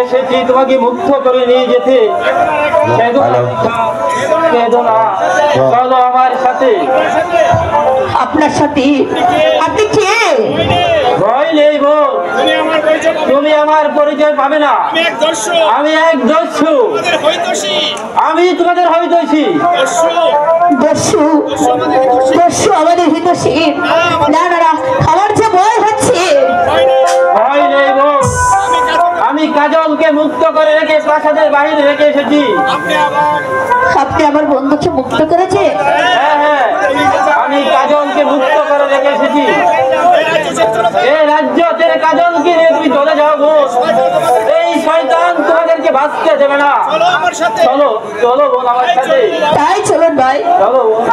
এসেছি তোমাকে মুক্ত করে নিয়ে যেতে। কেঁদো না, চলো আমার সাথে। আপনার সাথে? আপনি কে? ভয় নেই বোন, তুমি আমার পরিচয় পাবে না। আমি এক দস্যু, আমি তোমাদের হইতোষী। দস্যু? দস্যু আমাদের হিতৈষী? না না না, আমার যে ভয় হচ্ছে। ভয় নেই বোন, আমি কাজলকে মুক্ত করে রেখে প্রাসাদের বাইরে রেখে এসেছি। আপনি আমার বন্ধুকে মুক্ত করেছে? হ্যাঁ হ্যাঁ, আমি কাজলকে মুক্ত করে রেখে এসেছি। এই রাজ্য ছেড়ে কাজলকে নিয়ে তুমি চলে যাও বোন, এই শয়তান তোমাদেরকে বাঁচতে দেবে না। চলো চলো বোন আমার সাথে। তাই চলুন ভাই। চলো বোন।